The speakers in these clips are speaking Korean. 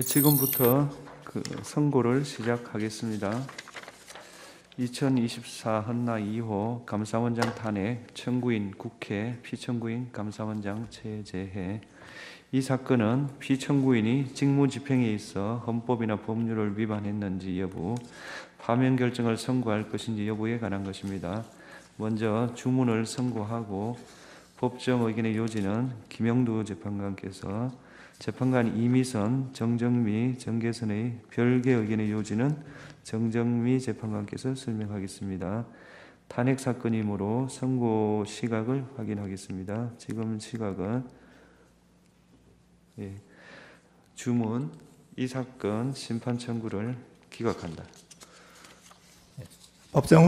지금부터 선고를 시작하겠습니다. 2024 헌나 2호 감사원장 탄핵 청구인 국회 피청구인 감사원장 체제해. 이 사건은 피청구인이 직무집행에 있어 헌법이나 법률을 위반했는지 여부, 파면 결정을 선고할 것인지 여부에 관한 것입니다. 먼저 주문을 선고하고 법정 의견의 요지는 김영두 재판관께서, 재판관 이미선, 정정미, 정계선의 별개 의견의 요지는 정정미 재판관께서 설명하겠습니다. 탄핵 사건이므로 선고 시각을 확인하겠습니다. 지금 시각은 주문, 이 사건 심판 청구를 기각한다. 법정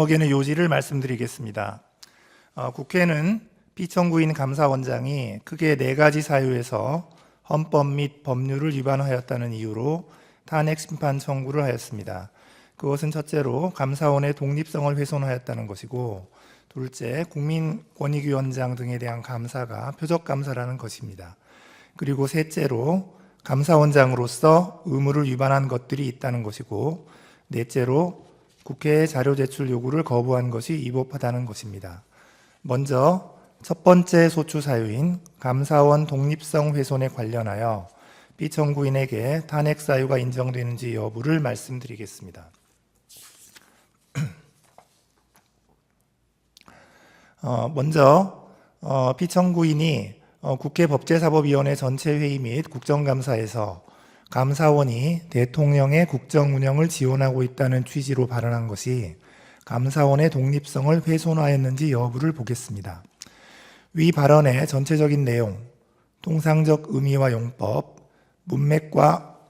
의견의 요지를 말씀드리겠습니다. 국회는 피청구인 감사원장이 크게 4가지 사유에서 헌법 및 법률을 위반하였다는 이유로 탄핵 심판 청구를 하였습니다. 그것은 첫째로 감사원의 독립성을 훼손하였다는 것이고, 둘째, 국민권익위원장 등에 대한 감사가 표적감사라는 것입니다. 그리고 셋째로 감사원장으로서 의무를 위반한 것들이 있다는 것이고, 넷째로 국회의 자료 제출 요구를 거부한 것이 위법하다는 것입니다. 먼저 첫 번째 소추 사유인 감사원 독립성 훼손에 관련하여 피청구인에게 탄핵 사유가 인정되는지 여부를 말씀드리겠습니다. 먼저 피청구인이 국회 법제사법위원회 전체 회의 및 국정감사에서 감사원이 대통령의 국정 운영을 지원하고 있다는 취지로 발언한 것이 감사원의 독립성을 훼손하였는지 여부를 보겠습니다. 위 발언의 전체적인 내용, 통상적 의미와 용법, 문맥과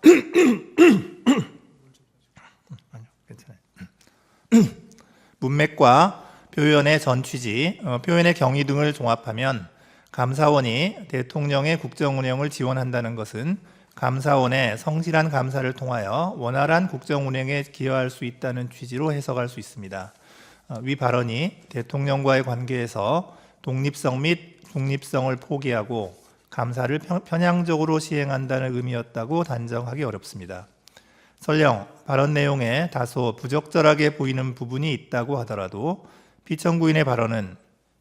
문맥과 표현의 전 취지, 표현의 경위 등을 종합하면 감사원이 대통령의 국정 운영을 지원한다는 것은 감사원의 성실한 감사를 통하여 원활한 국정 운영에 기여할 수 있다는 취지로 해석할 수 있습니다. 위 발언이 대통령과의 관계에서 독립성 및 중립성을 포기하고 감사를 편향적으로 시행한다는 의미였다고 단정하기 어렵습니다. 설령 발언 내용에 다소 부적절하게 보이는 부분이 있다고 하더라도 피청구인의 발언은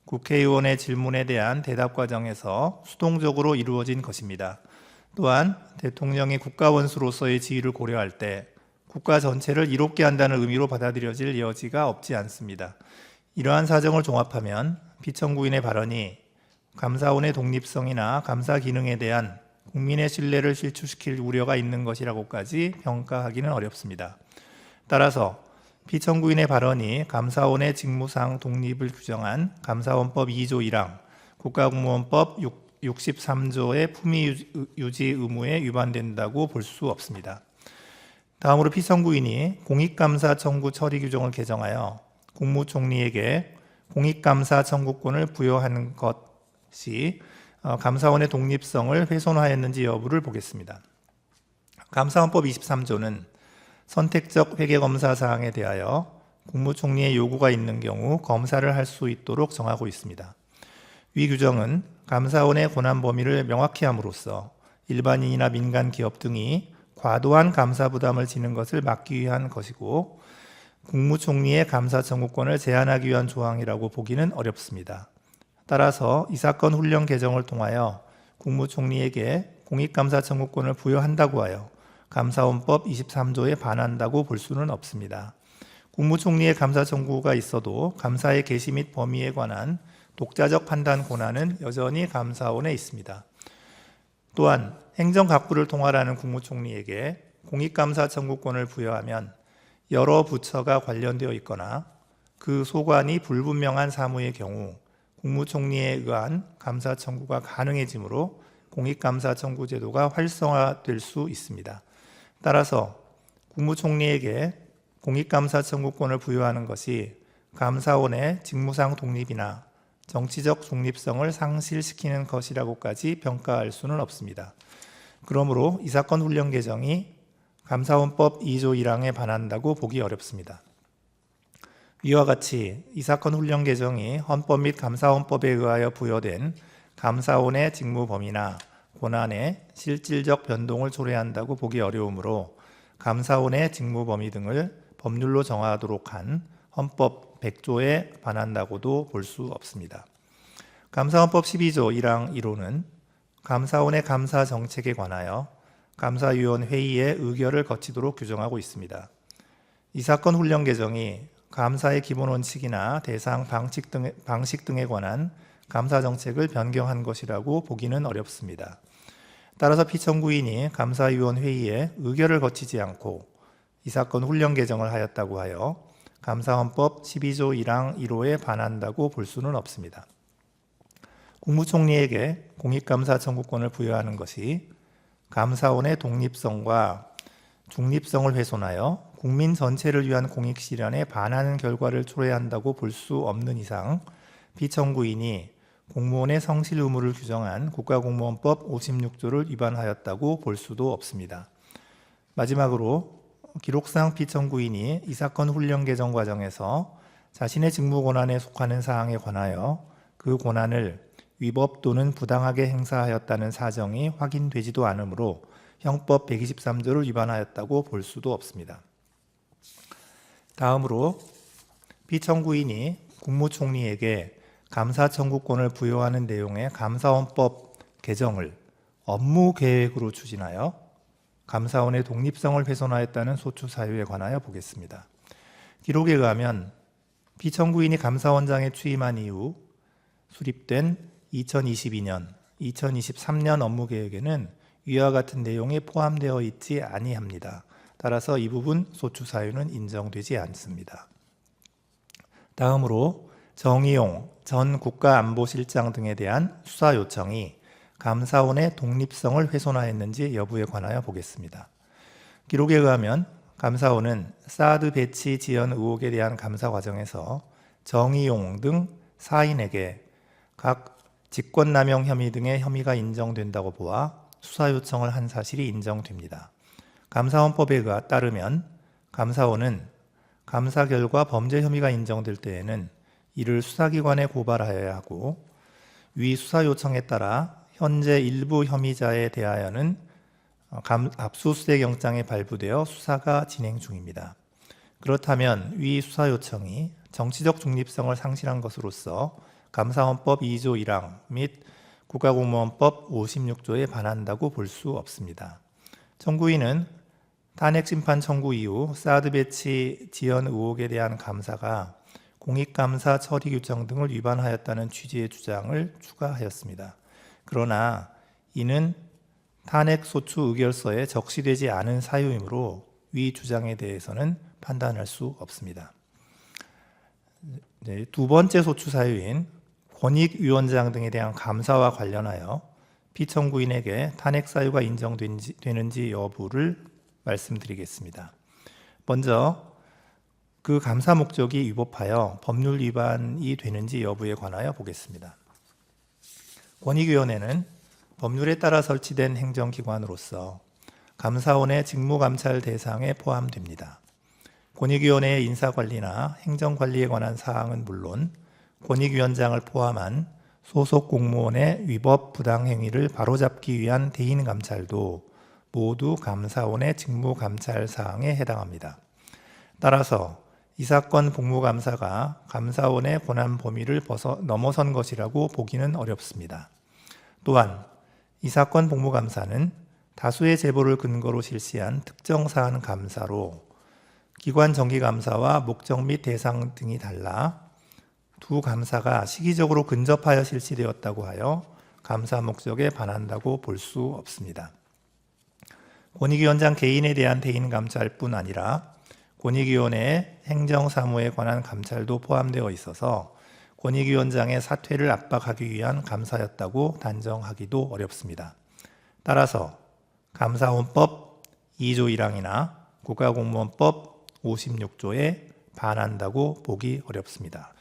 국회의원의 질문에 대한 대답 과정에서 수동적으로 이루어진 것입니다. 또한 대통령이 국가원수로서의 지위를 고려할 때 국가 전체를 이롭게 한다는 의미로 받아들여질 여지가 없지 않습니다. 이러한 사정을 종합하면 피청구인의 발언이 감사원의 독립성이나 감사 기능에 대한 국민의 신뢰를 실추시킬 우려가 있는 것이라고까지 평가하기는 어렵습니다. 따라서 피청구인의 발언이 감사원의 직무상 독립을 규정한 감사원법 2조 1항, 국가공무원법 63조의 품위 유지 의무에 위반된다고 볼 수 없습니다. 다음으로 피청구인이 공익감사 청구 처리 규정을 개정하여 국무총리에게 공익감사 청구권을 부여한 것이 감사원의 독립성을 훼손하였는지 여부를 보겠습니다. 감사원법 23조는 선택적 회계검사 사항에 대하여 국무총리의 요구가 있는 경우 검사를 할 수 있도록 정하고 있습니다. 위 규정은 감사원의 권한 범위를 명확히 함으로써 일반인이나 민간 기업 등이 과도한 감사 부담을 지는 것을 막기 위한 것이고, 국무총리의 감사 청구권을 제한하기 위한 조항이라고 보기는 어렵습니다. 따라서 이 사건 훈령 개정을 통하여 국무총리에게 공익감사 청구권을 부여한다고 하여 감사원법 23조에 반한다고 볼 수는 없습니다. 국무총리의 감사 청구가 있어도 감사의 개시 및 범위에 관한 독자적 판단 권한은 여전히 감사원에 있습니다. 또한 행정각부를 통할하는 국무총리에게 공익감사 청구권을 부여하면 여러 부처가 관련되어 있거나 그 소관이 불분명한 사무의 경우 국무총리에 의한 감사 청구가 가능해지므로 공익감사 청구 제도가 활성화될 수 있습니다. 따라서 국무총리에게 공익감사 청구권을 부여하는 것이 감사원의 직무상 독립이나 정치적 중립성을 상실시키는 것이라고까지 평가할 수는 없습니다. 그러므로 이 사건 훈령 개정이 감사원법 2조 1항에 반한다고 보기 어렵습니다. 이와 같이 이 사건 훈령 개정이 헌법 및 감사원법에 의하여 부여된 감사원의 직무 범위나 권한의 실질적 변동을 초래한다고 보기 어려우므로 감사원의 직무 범위 등을 법률로 정하도록 한 헌법 100조에 반한다고도 볼 수 없습니다. 감사헌법 12조 1항 1호는 감사원의 감사 정책에 관하여 감사위원 회의의 의결을 거치도록 규정하고 있습니다. 이 사건 훈령 개정이 감사의 기본 원칙이나 대상 방식 등에 관한 감사 정책을 변경한 것이라고 보기는 어렵습니다. 따라서 피청구인이 감사위원 회의에 의결을 거치지 않고 이 사건 훈령 개정을 하였다고 하여 감사헌법 12조 1항 1호에 반한다고 볼 수는 없습니다. 국무총리에게 공익감사 청구권을 부여하는 것이 감사원의 독립성과 중립성을 훼손하여 국민 전체를 위한 공익 실현에 반하는 결과를 초래한다고 볼 수 없는 이상 피청구인이 공무원의 성실 의무를 규정한 국가공무원법 56조를 위반하였다고 볼 수도 없습니다. 마지막으로 기록상 피청구인이 이 사건 훈령 개정 과정에서 자신의 직무 권한에 속하는 사항에 관하여 그 권한을 위법 또는 부당하게 행사하였다는 사정이 확인되지도 않으므로 형법 123조를 위반하였다고 볼 수도 없습니다. 다음으로 피청구인이 국무총리에게 감사 청구권을 부여하는 내용의 감사원법 개정을 업무 계획으로 추진하여 감사원의 독립성을 훼손하였다는 소추 사유에 관하여 보겠습니다. 기록에 의하면 피청구인이 감사원장에 취임한 이후 수립된 2022년, 2023년 업무 계획에는 위와 같은 내용이 포함되어 있지 아니합니다. 따라서 이 부분 소추 사유는 인정되지 않습니다. 다음으로 정의용 전 국가안보실장 등에 대한 수사 요청이 감사원의 독립성을 훼손하였는지 여부에 관하여 보겠습니다. 기록에 의하면 감사원은 사드 배치 지연 의혹에 대한 감사 과정에서 정의용 등 4인에게 각 직권남용 혐의 등의 혐의가 인정된다고 보아 수사 요청을 한 사실이 인정됩니다. 감사원법에 따르면 감사원은 감사 결과 범죄 혐의가 인정될 때에는 이를 수사기관에 고발하여야 하고 위 수사 요청에 따라 현재 일부 혐의자에 대하여는 압수수색 영장이 발부되어 수사가 진행 중입니다. 그렇다면 위 수사 요청이 정치적 중립성을 상실한 것으로서 감사헌법 2조 1항 및 국가공무원법 56조에 반한다고 볼 수 없습니다. 청구인은 탄핵심판 청구 이후 사드 배치 지연 의혹에 대한 감사가 공익감사 처리 규정 등을 위반하였다는 취지의 주장을 추가하였습니다. 그러나 이는 탄핵소추 의결서에 적시되지 않은 사유이므로 위 주장에 대해서는 판단할 수 없습니다. 두 번째 소추 사유인 권익위원장 등에 대한 감사와 관련하여 피청구인에게 탄핵 사유가 인정되는지 여부를 말씀드리겠습니다. 먼저 그 감사 목적이 위법하여 법률 위반이 되는지 여부에 관하여 보겠습니다. 권익위원회는 법률에 따라 설치된 행정기관으로서 감사원의 직무감찰 대상에 포함됩니다. 권익위원회의 인사관리나 행정관리에 관한 사항은 물론 권익위원장을 포함한 소속 공무원의 위법 부당행위를 바로잡기 위한 대인감찰도 모두 감사원의 직무감찰 사항에 해당합니다. 따라서 이 사건 복무감사가 감사원의 권한 범위를 넘어선 것이라고 보기는 어렵습니다. 또한 이 사건 복무감사는 다수의 제보를 근거로 실시한 특정 사안 감사로 기관 정기감사와 목적 및 대상 등이 달라 두 감사가 시기적으로 근접하여 실시되었다고 하여 감사 목적에 반한다고 볼 수 없습니다. 권익위원장 개인에 대한 대인 감찰뿐 아니라 권익위원회의 행정사무에 관한 감찰도 포함되어 있어서 권익위원장의 사퇴를 압박하기 위한 감사였다고 단정하기도 어렵습니다. 따라서 감사원법 2조 1항이나 국가공무원법 56조에 반한다고 보기 어렵습니다.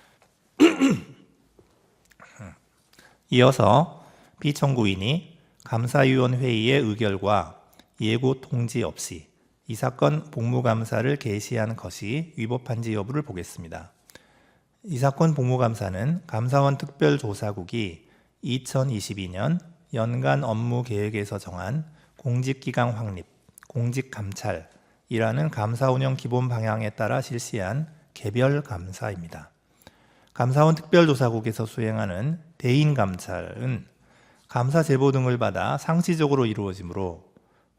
이어서 피청구인이 감사위원 회의의 의결과 예고 통지 없이 이 사건 복무감사를 개시한 것이 위법한지 여부를 보겠습니다. 이 사건 복무감사는 감사원 특별조사국이 2022년 연간 업무 계획에서 정한 공직기강 확립, 공직감찰이라는 감사 운영 기본 방향에 따라 실시한 개별 감사입니다. 감사원 특별조사국에서 수행하는 대인 감찰은 감사 제보 등을 받아 상시적으로 이루어지므로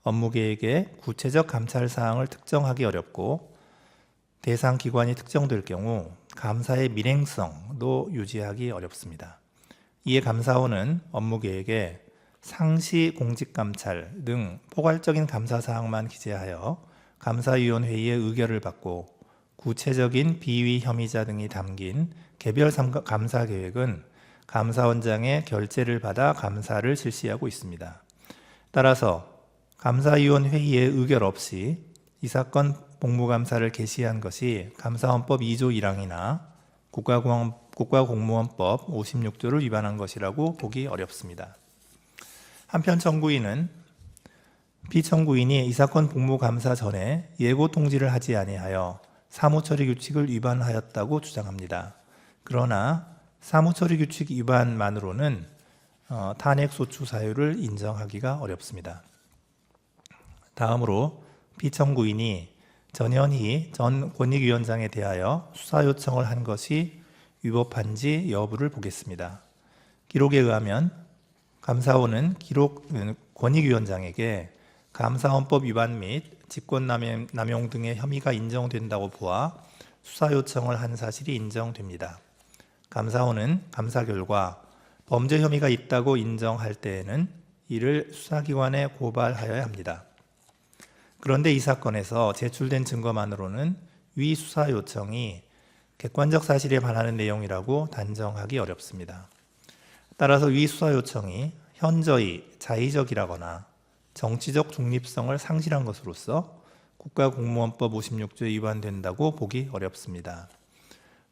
업무 계획에 구체적 감찰 사항을 특정하기 어렵고 대상 기관이 특정될 경우 감사의 밀행성도 유지하기 어렵습니다. 이에 감사원은 업무 계획에 상시 공직감찰 등 포괄적인 감사 사항만 기재하여 감사위원회의의 의결을 받고 구체적인 비위 혐의자 등이 담긴 개별 감사 계획은 감사원장의 결재를 받아 감사를 실시하고 있습니다. 따라서 감사위원회의의 의결 없이 이 사건 복무감사를 개시한 것이 감사원법 2조 1항이나 국가공무원법 56조를 위반한 것이라고 보기 어렵습니다. 한편 청구인은 피청구인이 이 사건 복무감사 전에 예고 통지를 하지 아니하여 사무처리 규칙을 위반하였다고 주장합니다. 그러나 사무처리 규칙 위반만으로는 탄핵소추 사유를 인정하기가 어렵습니다. 다음으로 피청구인이 전현희 전 권익위원장에 대하여 수사 요청을 한 것이 위법한지 여부를 보겠습니다. 기록에 의하면 감사원은 권익위원장에게 감사원법 위반 및 직권남용 등의 혐의가 인정된다고 보아 수사 요청을 한 사실이 인정됩니다. 감사원은 감사 결과 범죄 혐의가 있다고 인정할 때에는 이를 수사기관에 고발하여야 합니다. 그런데 이 사건에서 제출된 증거만으로는 위 수사 요청이 객관적 사실에 반하는 내용이라고 단정하기 어렵습니다. 따라서 위 수사 요청이 현저히 자의적이라거나 정치적 중립성을 상실한 것으로서 국가공무원법 56조에 위반된다고 보기 어렵습니다.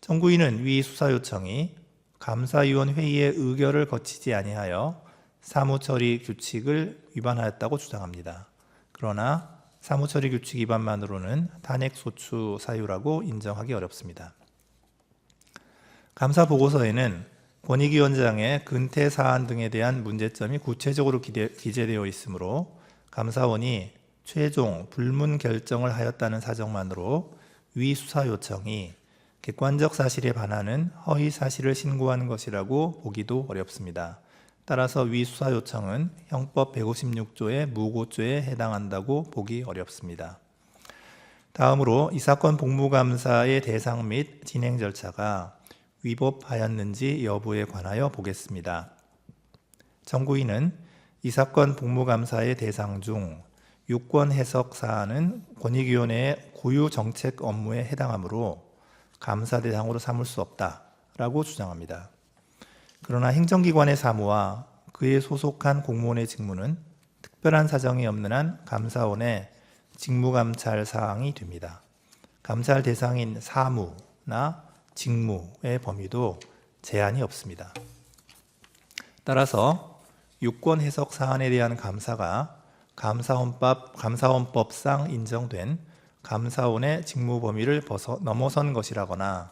청구인은 위 수사 요청이 감사위원 회의의 의결을 거치지 아니하여 사무처리 규칙을 위반하였다고 주장합니다. 그러나 사무처리 규칙 위반만으로는 탄핵소추 사유라고 인정하기 어렵습니다. 감사 보고서에는 권익위원장의 근태 사안 등에 대한 문제점이 구체적으로 기재되어 있으므로 감사원이 최종 불문 결정을 하였다는 사정만으로 위 수사 요청이 객관적 사실에 반하는 허위 사실을 신고한 것이라고 보기도 어렵습니다. 따라서 위 수사 요청은 형법 156조의 무고죄에 해당한다고 보기 어렵습니다. 다음으로 이 사건 복무감사의 대상 및 진행 절차가 위법하였는지 여부에 관하여 보겠습니다. 청구인은 이 사건 복무감사의 대상 중 유권 해석 사안은 권익위원회의 고유 정책 업무에 해당하므로 감사 대상으로 삼을 수 없다라고 주장합니다. 그러나 행정기관의 사무와 그에 소속한 공무원의 직무는 특별한 사정이 없는 한 감사원의 직무감찰 사항이 됩니다. 감찰 대상인 사무나 직무의 범위도 제한이 없습니다. 따라서 유권 해석 사안에 대한 감사가 감사원법상 인정된 감사원의 직무 범위를 넘어선 것이라거나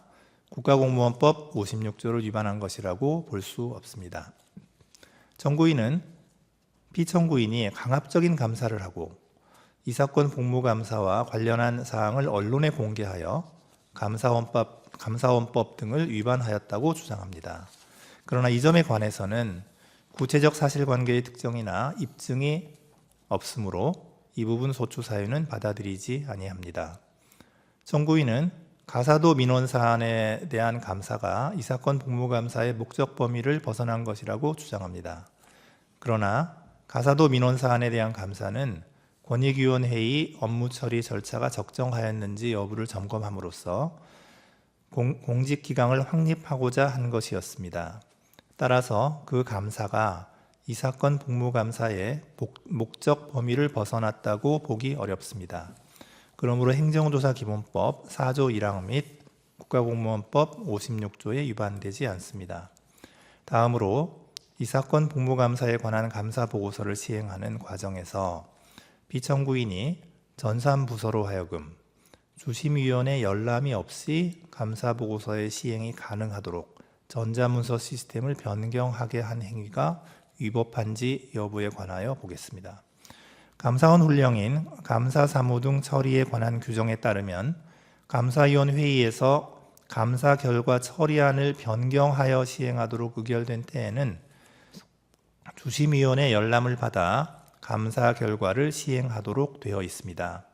국가공무원법 56조를 위반한 것이라고 볼 수 없습니다. 청구인은 피청구인이 강압적인 감사를 하고 이 사건 복무감사와 관련한 사항을 언론에 공개하여 감사원법 등을 위반하였다고 주장합니다. 그러나 이 점에 관해서는 구체적 사실관계의 특정이나 입증이 없으므로 이 부분 소추 사유는 받아들이지 아니합니다. 청구인은 가사도 민원 사안에 대한 감사가 이 사건 복무감사의 목적 범위를 벗어난 것이라고 주장합니다. 그러나 가사도 민원 사안에 대한 감사는 권익위원회의 업무 처리 절차가 적정하였는지 여부를 점검함으로써 공직기강을 확립하고자 한 것이었습니다. 따라서 그 감사가 이 사건 복무감사의 목적 범위를 벗어났다고 보기 어렵습니다. 그러므로 행정조사기본법 4조 1항 및 국가공무원법 56조에 위반되지 않습니다. 다음으로 이 사건 복무감사에 관한 감사보고서를 시행하는 과정에서 피청구인이 전산부서로 하여금 주심위원회 열람이 없이 감사보고서의 시행이 가능하도록 전자문서 시스템을 변경하게 한 행위가 위법한지 여부에 관하여 보겠습니다. 감사원 훈령인 감사사무 등 처리에 관한 규정에 따르면 감사위원 회의에서 감사 결과 처리안을 변경하여 시행하도록 의결된 때에는 주심위원회 열람을 받아 감사 결과를 시행하도록 되어 있습니다.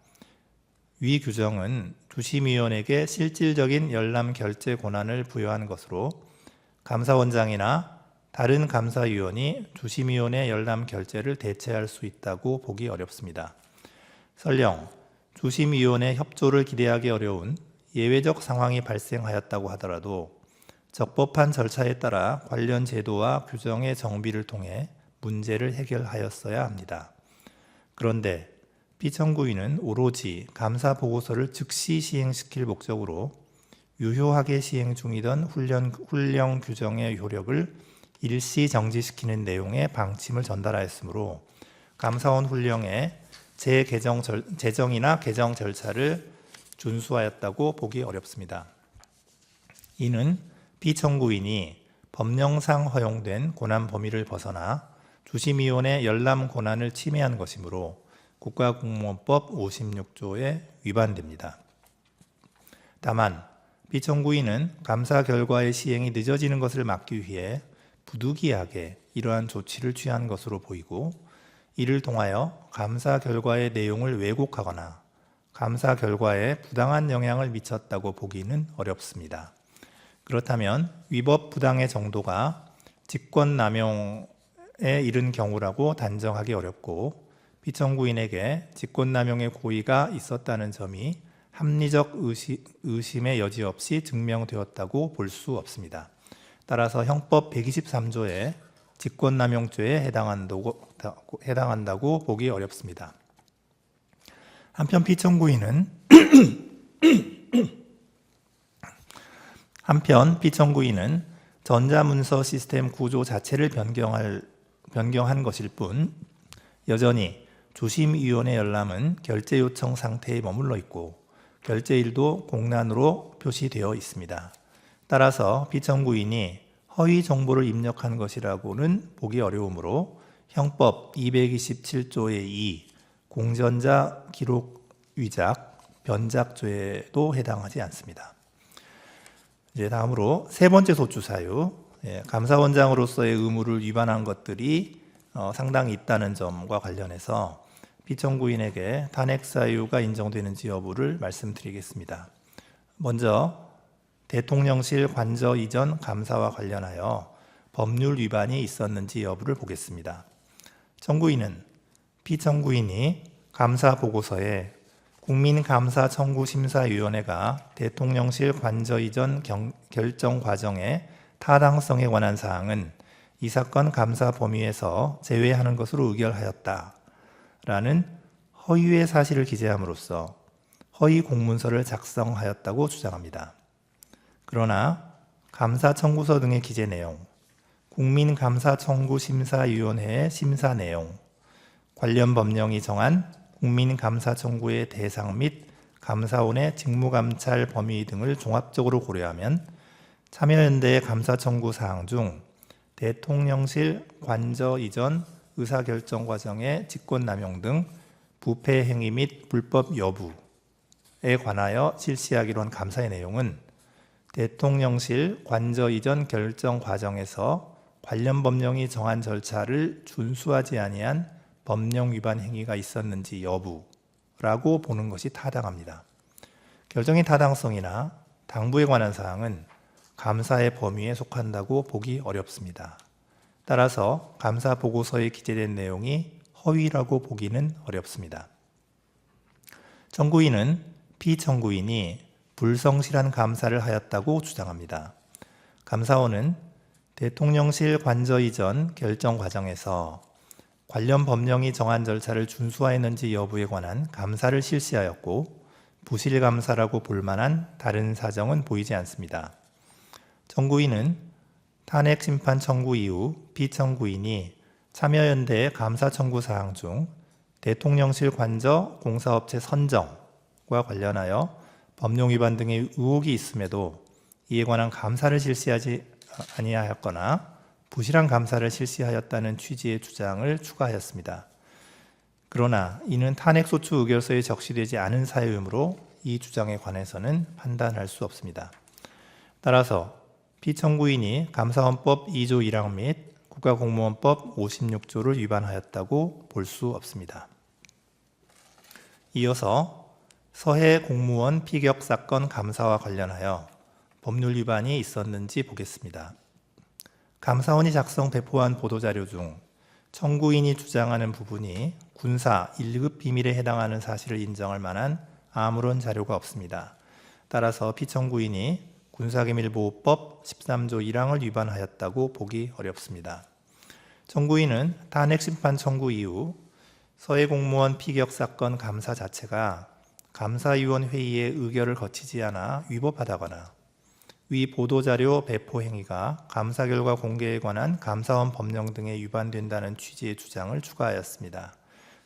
위 규정은 주심위원에게 실질적인 열람 결재 권한을 부여한 것으로 감사원장이나 다른 감사위원이 주심위원회 열람 결재를 대체할 수 있다고 보기 어렵습니다. 설령 주심위원회 협조를 기대하기 어려운 예외적 상황이 발생하였다고 하더라도 적법한 절차에 따라 관련 제도와 규정의 정비를 통해 문제를 해결하였어야 합니다. 그런데 피청구인은 오로지 감사 보고서를 즉시 시행시킬 목적으로 유효하게 시행 중이던 훈령 규정의 효력을 일시 정지시키는 내용의 방침을 전달하였으므로 감사원 훈령의 제정이나 개정 절차를 준수하였다고 보기 어렵습니다. 이는 피청구인이 법령상 허용된 권한 범위를 벗어나 주심위원회 열람 권한을 침해한 것이므로 국가공무원법 56조에 위반됩니다. 다만 피청구인은 감사 결과의 시행이 늦어지는 것을 막기 위해 부득이하게 이러한 조치를 취한 것으로 보이고 이를 통하여 감사 결과의 내용을 왜곡하거나 감사 결과에 부당한 영향을 미쳤다고 보기는 어렵습니다. 그렇다면 위법 부당의 정도가 직권남용에 이른 경우라고 단정하기 어렵고 피청구인에게 직권남용의 고의가 있었다는 점이 합리적 의심의 여지 없이 증명되었다고 볼 수 없습니다. 따라서 형법 123조의 직권남용죄에 해당한다고 보기 어렵습니다. 한편 피청구인은 전자문서 시스템 구조 자체를 변경한 것일 뿐 여전히 주심위원회 열람은 결재 요청 상태에 머물러 있고 결재일도 공란으로 표시되어 있습니다. 따라서 피청구인이 허위 정보를 입력한 것이라고는 보기 어려우므로 형법 227조의 2 공전자 기록 위작 변작죄에도 해당하지 않습니다. 이제 다음으로 세 번째 소추 사유, 감사원장으로서의 의무를 위반한 것들이 상당히 있다는 점과 관련해서 피청구인에게 탄핵 사유가 인정되는지 여부를 말씀드리겠습니다. 먼저 대통령실 관저 이전 감사와 관련하여 법률 위반이 있었는지 여부를 보겠습니다. 청구인은 피청구인이 감사 보고서에 국민감사청구심사위원회가 대통령실 관저 이전 결정 과정의 타당성에 관한 사항은 이 사건 감사 범위에서 제외하는 것으로 의결하였다라는 허위의 사실을 기재함으로써 허위 공문서를 작성하였다고 주장합니다. 그러나 감사 청구서 등의 기재 내용, 국민감사청구심사위원회의 심사 내용, 관련 법령이 정한 국민감사 청구의 대상 및 감사원의 직무감찰 범위 등을 종합적으로 고려하면 참여연대의 감사 청구 사항 중 대통령실 관저 이전 의사결정 과정의 직권남용 등 부패 행위 및 불법 여부에 관하여 실시하기로 한 감사의 내용은 대통령실 관저 이전 결정 과정에서 관련 법령이 정한 절차를 준수하지 아니한 법령 위반 행위가 있었는지 여부라고 보는 것이 타당합니다. 결정의 타당성이나 당부에 관한 사항은 감사의 범위에 속한다고 보기 어렵습니다. 따라서 감사 보고서에 기재된 내용이 허위라고 보기는 어렵습니다. 청구인은 피청구인이 불성실한 감사를 하였다고 주장합니다. 감사원은 대통령실 관저 이전 결정 과정에서 관련 법령이 정한 절차를 준수하였는지 여부에 관한 감사를 실시하였고 부실 감사라고 볼 만한 다른 사정은 보이지 않습니다. 청구인은 탄핵 심판 청구 이후 피청구인이 참여연대의 감사 청구 사항 중 대통령실 관저 공사업체 선정과 관련하여 법령 위반 등의 의혹이 있음에도 이에 관한 감사를 실시하지 아니하였거나 부실한 감사를 실시하였다는 취지의 주장을 추가하였습니다. 그러나 이는 탄핵소추 의결서에 적시되지 않은 사유이므로 이 주장에 관해서는 판단할 수 없습니다. 따라서 피청구인이 감사원법 2조 1항 및 국가공무원법 56조를 위반하였다고 볼 수 없습니다. 이어서 서해 공무원 피격 사건 감사와 관련하여 법률 위반이 있었는지 보겠습니다. 감사원이 작성 배포한 보도자료 중 청구인이 주장하는 부분이 군사 1급 비밀에 해당하는 사실을 인정할 만한 아무런 자료가 없습니다. 따라서 피청구인이 군사기밀보호법 13조 1항을 위반하였다고 보기 어렵습니다. 청구인은 탄핵심판 청구 이후 서해공무원 피격 사건 감사 자체가 감사위원회의의 의결을 거치지 않아 위법하다거나 위 보도자료 배포 행위가 감사 결과 공개에 관한 감사원 법령 등에 위반된다는 취지의 주장을 추가하였습니다.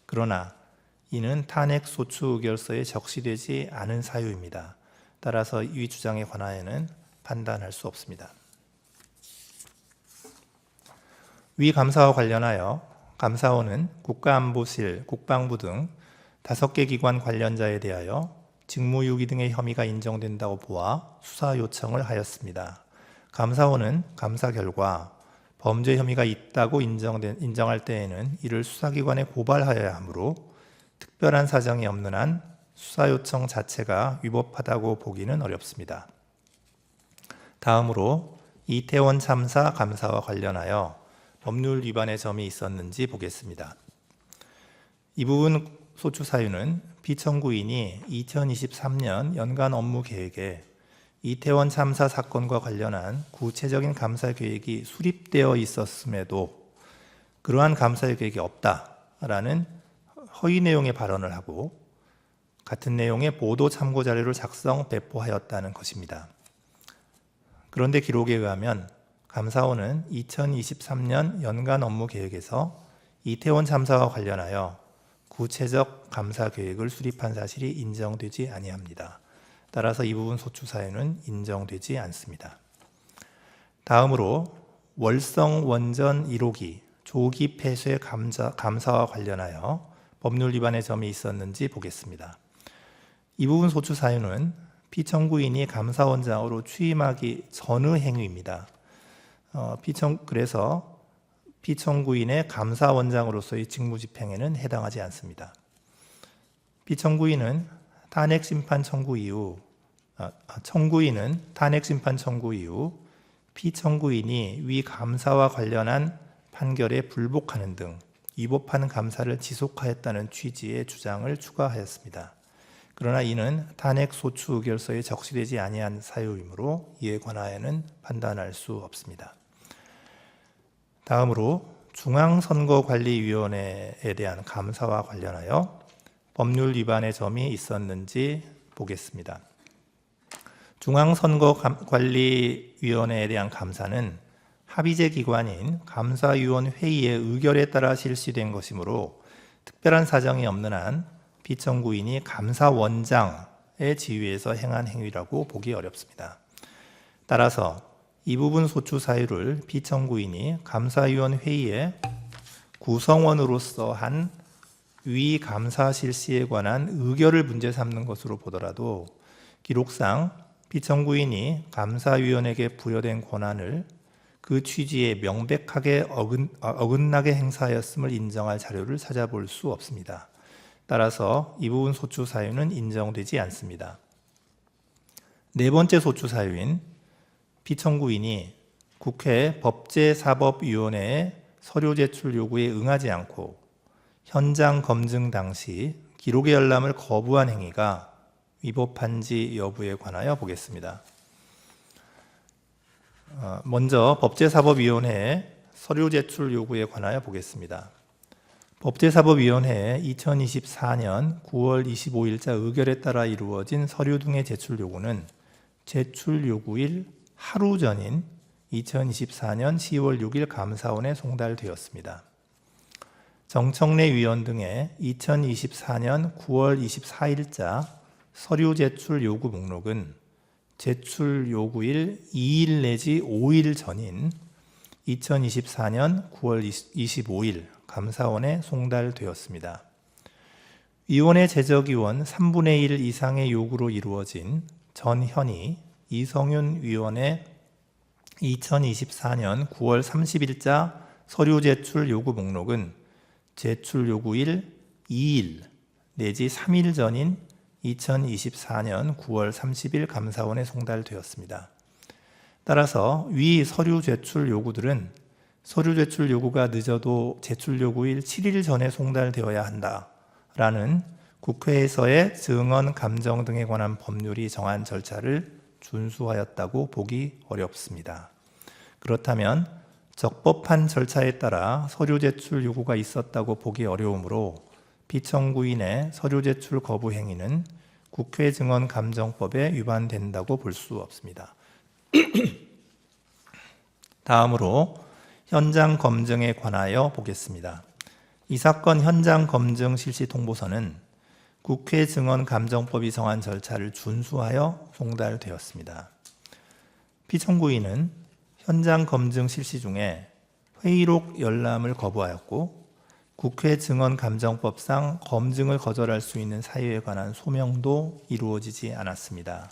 그러나 이는 탄핵소추 의결서에 적시되지 않은 사유입니다. 따라서 이 주장에 관하여는 판단할 수 없습니다. 위 감사와 관련하여 감사원은 국가안보실, 국방부 등 5개 기관 관련자에 대하여 직무유기 등의 혐의가 인정된다고 보아 수사 요청을 하였습니다. 감사원은 감사 결과 범죄 혐의가 있다고 인정할 때에는 이를 수사기관에 고발하여야 하므로 특별한 사정이 없는 한 수사 요청 자체가 위법하다고 보기는 어렵습니다. 다음으로 이태원 참사 감사와 관련하여 법률 위반의 점이 있었는지 보겠습니다. 이 부분 소추 사유는 피청구인이 2023년 연간 업무 계획에 이태원 참사 사건과 관련한 구체적인 감사 계획이 수립되어 있었음에도 그러한 감사 계획이 없다라는 허위 내용의 발언을 하고 같은 내용의 보도 참고 자료를 작성 배포하였다는 것입니다. 그런데 기록에 의하면 감사원은 2023년 연간 업무 계획에서 이태원 참사와 관련하여 구체적 감사 계획을 수립한 사실이 인정되지 아니합니다. 따라서 이 부분 소추 사유는 인정되지 않습니다. 다음으로 월성 원전 1호기 조기 폐쇄 감사와 관련하여 법률 위반의 점이 있었는지 보겠습니다. 이 부분 소추 사유는 피청구인이 감사원장으로 취임하기 전의 행위입니다. 그래서 피청구인의 감사원장으로서의 직무집행에는 해당하지 않습니다. 피청구인은 탄핵심판 청구 이후 청구인은 탄핵심판 청구 이후 피청구인이 위 감사와 관련한 판결에 불복하는 등 위법한 감사를 지속하였다는 취지의 주장을 추가하였습니다. 그러나 이는 탄핵소추 의결서에 적시되지 아니한 사유이므로 이에 관하여는 판단할 수 없습니다. 다음으로 중앙선거관리위원회에 대한 감사와 관련하여 법률 위반의 점이 있었는지 보겠습니다. 중앙선거관리위원회에 대한 감사는 합의제 기관인 감사위원회의의 의결에 따라 실시된 것이므로 특별한 사정이 없는 한 피청구인이 감사원장의 지위에서 행한 행위라고 보기 어렵습니다. 따라서 이 부분 소추 사유를 피청구인이 감사위원회의의 구성원으로서 한 위 감사 실시에 관한 의결을 문제 삼는 것으로 보더라도 기록상 피청구인이 감사위원에게 부여된 권한을 그 취지에 명백하게 어긋나게 행사하였음을 인정할 자료를 찾아볼 수 없습니다. 따라서 이 부분 소추 사유는 인정되지 않습니다. 네 번째 소추 사유인 피청구인이 국회 법제사법위원회의 서류 제출 요구에 응하지 않고 현장 검증 당시 기록의 열람을 거부한 행위가 위법한지 여부에 관하여 보겠습니다. 먼저 법제사법위원회의 서류 제출 요구에 관하여 보겠습니다. 법제사법위원회의 2024년 9월 25일자 의결에 따라 이루어진 서류 등의 제출 요구는 제출 요구일 하루 전인 2024년 10월 6일 감사원에 송달되었습니다. 정청래 위원 등의 2024년 9월 24일자 서류 제출 요구 목록은 제출 요구일 2일 내지 5일 전인 2024년 9월 25일 감사원에 송달되었습니다. 위원회 제적위원 3분의 1 이상의 요구로 이루어진 전현희, 이성윤 위원의 2024년 9월 30일자 서류 제출 요구 목록은 제출 요구일 2일 내지 3일 전인 2024년 9월 30일 감사원에 송달되었습니다. 따라서 위 서류 제출 요구들은 서류 제출 요구가 늦어도 제출 요구일 7일 전에 송달되어야 한다라는 국회에서의 증언 감정 등에 관한 법률이 정한 절차를 준수하였다고 보기 어렵습니다. 그렇다면 적법한 절차에 따라 서류 제출 요구가 있었다고 보기 어려우므로 피청구인의 서류 제출 거부 행위는 국회 증언 감정법에 위반된다고 볼 수 없습니다. 다음으로 현장 검증에 관하여 보겠습니다. 이 사건 현장 검증 실시 통보서는 국회 증언 감정법이 정한 절차를 준수하여 송달되었습니다. 피청구인은 현장 검증 실시 중에 회의록 열람을 거부하였고 국회 증언 감정법상 검증을 거절할 수 있는 사유에 관한 소명도 이루어지지 않았습니다.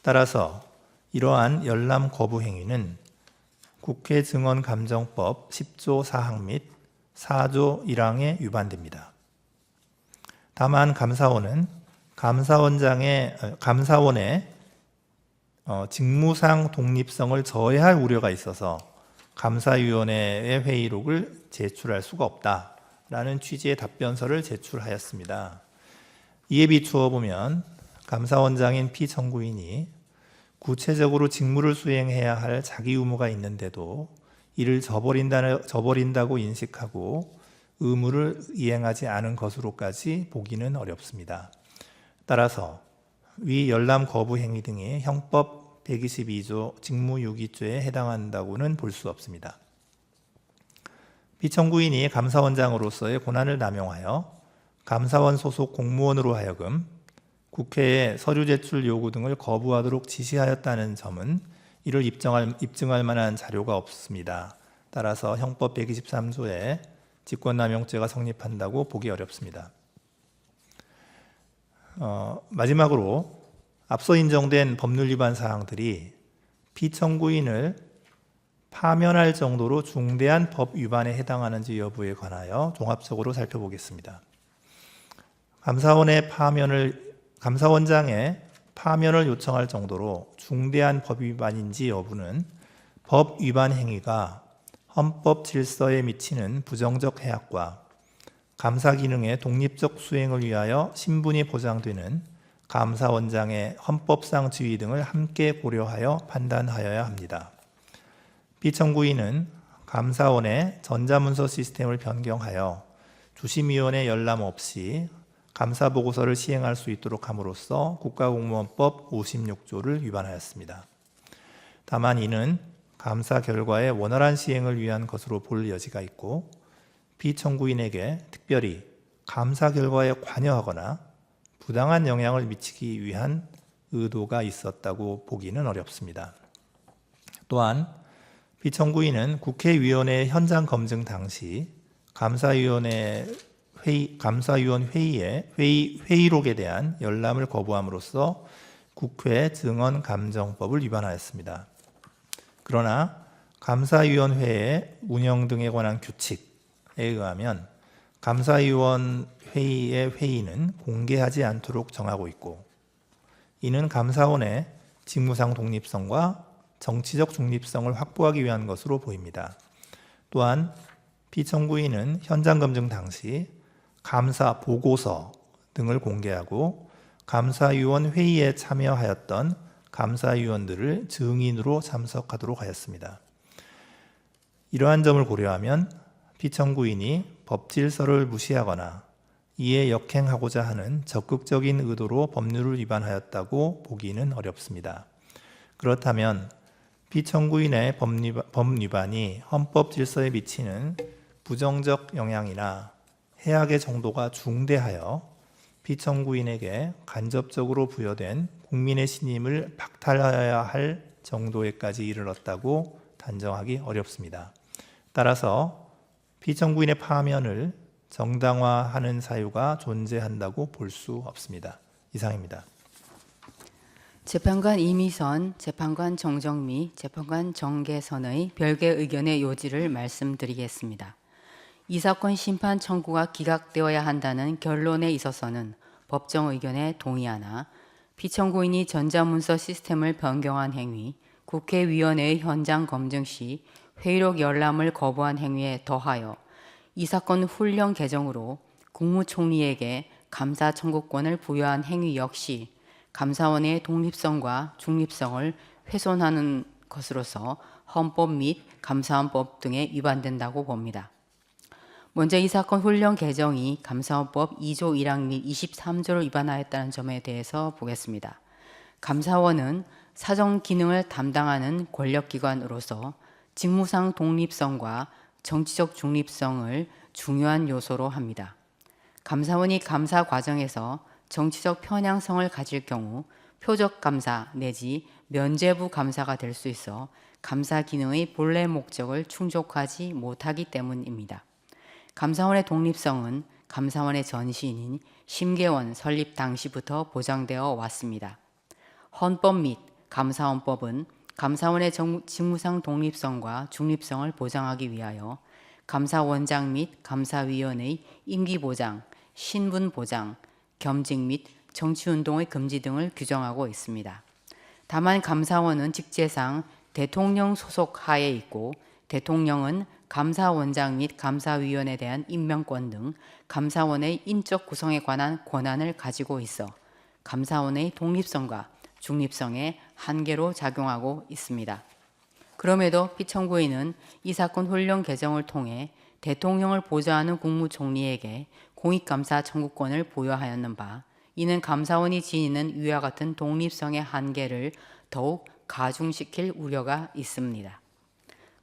따라서 이러한 열람 거부 행위는 국회 증언 감정법 10조 4항 및 4조 1항에 위반됩니다. 다만 감사원은 감사원의 직무상 독립성을 저해할 우려가 있어서 감사위원회의 회의록을 제출할 수가 없다라는 취지의 답변서를 제출하였습니다. 이에 비추어 보면 감사원장인 피청구인이 구체적으로 직무를 수행해야 할 자기 의무가 있는데도 이를 저버린다고 인식하고 의무를 이행하지 않은 것으로까지 보기는 어렵습니다. 따라서 위 열람 거부 행위 등이 형법 122조 직무유기죄에 해당한다고는 볼 수 없습니다. 피청구인이 감사원장으로서의 권한을 남용하여 감사원 소속 공무원으로 하여금 국회에 서류 제출 요구 등을 거부하도록 지시하였다는 점은 이를 입증할 만한 자료가 없습니다. 따라서 형법 123조에 직권남용죄가 성립한다고 보기 어렵습니다. 마지막으로 앞서 인정된 법률 위반 사항들이 피청구인을 파면할 정도로 중대한 법 위반에 해당하는지 여부에 관하여 종합적으로 살펴보겠습니다. 감사원장의 파면을 요청할 정도로 중대한 법 위반인지 여부는 법 위반 행위가 헌법 질서에 미치는 부정적 해악과 감사 기능의 독립적 수행을 위하여 신분이 보장되는 감사원장의 헌법상 지위 등을 함께 고려하여 판단하여야 합니다. 피청구인은 감사원의 전자문서 시스템을 변경하여 주심위원회 열람 없이 감사보고서를 시행할 수 있도록 함으로써 국가공무원법 56조를 위반하였습니다. 다만 이는 감사 결과의 원활한 시행을 위한 것으로 볼 여지가 있고 피청구인에게 특별히 감사 결과에 관여하거나 부당한 영향을 미치기 위한 의도가 있었다고 보기는 어렵습니다. 또한 피청구인은 국회위원회 현장 검증 당시 감사위원 회의의 회의록에 대한 열람을 거부함으로써 국회 증언 감정법을 위반하였습니다. 그러나 감사위원회의 운영 등에 관한 규칙에 의하면 감사위원 회의의 회의는 공개하지 않도록 정하고 있고 이는 감사원의 직무상 독립성과 정치적 중립성을 확보하기 위한 것으로 보입니다. 또한 피청구인은 현장 검증 당시 감사 보고서 등을 공개하고 감사위원 회의에 참여하였던 감사위원들을 증인으로 참석하도록 하였습니다. 이러한 점을 고려하면 피청구인이 법질서를 무시하거나 이에 역행하고자 하는 적극적인 의도로 법률을 위반하였다고 보기는 어렵습니다. 그렇다면 피청구인의 법 위반이 헌법 질서에 미치는 부정적 영향이나 해악의 정도가 중대하여 피청구인에게 간접적으로 부여된 국민의 신임을 박탈하여야 할 정도에까지 이르렀다고 단정하기 어렵습니다. 따라서 피청구인의 파면을 정당화하는 사유가 존재한다고 볼 수 없습니다. 이상입니다. 재판관 이미선, 재판관 정정미, 재판관 정계선의 별개 의견의 요지를 말씀드리겠습니다. 이 사건 심판 청구가 기각되어야 한다는 결론에 있어서는 법정 의견에 동의하나 피청구인이 전자문서 시스템을 변경한 행위, 국회위원회의 현장 검증 시 회의록 열람을 거부한 행위에 더하여 이 사건 훈령 개정으로 국무총리에게 감사 청구권을 부여한 행위 역시 감사원의 독립성과 중립성을 훼손하는 것으로서 헌법 및 감사원법 등에 위반된다고 봅니다. 먼저 이 사건 훈령 개정이 감사원법 2조 1항 및 23조를 위반하였다는 점에 대해서 보겠습니다. 감사원은 사정 기능을 담당하는 권력기관으로서 직무상 독립성과 정치적 중립성을 중요한 요소로 합니다. 감사원이 감사 과정에서 정치적 편향성을 가질 경우 표적 감사 내지 면죄부 감사가 될 수 있어 감사 기능의 본래 목적을 충족하지 못하기 때문입니다. 감사원의 독립성은 감사원의 전신인 심계원 설립 당시부터 보장되어 왔습니다. 헌법 및 감사원법은 감사원의 직무상 독립성과 중립성을 보장하기 위하여 감사원장 및 감사위원의 임기 보장, 신분 보장, 겸직 및 정치운동의 금지 등을 규정하고 있습니다. 다만 감사원은 직제상 대통령 소속 하에 있고 대통령은 감사원장 및 감사위원에 대한 임명권 등 감사원의 인적 구성에 관한 권한을 가지고 있어 감사원의 독립성과 중립성에 한계로 작용하고 있습니다. 그럼에도 피청구인은 이 사건 훈령 개정을 통해 대통령을 보좌하는 국무총리에게 공익감사 청구권을 부여하였는 바 이는 감사원이 지니는 위와 같은 독립성의 한계를 더욱 가중시킬 우려가 있습니다.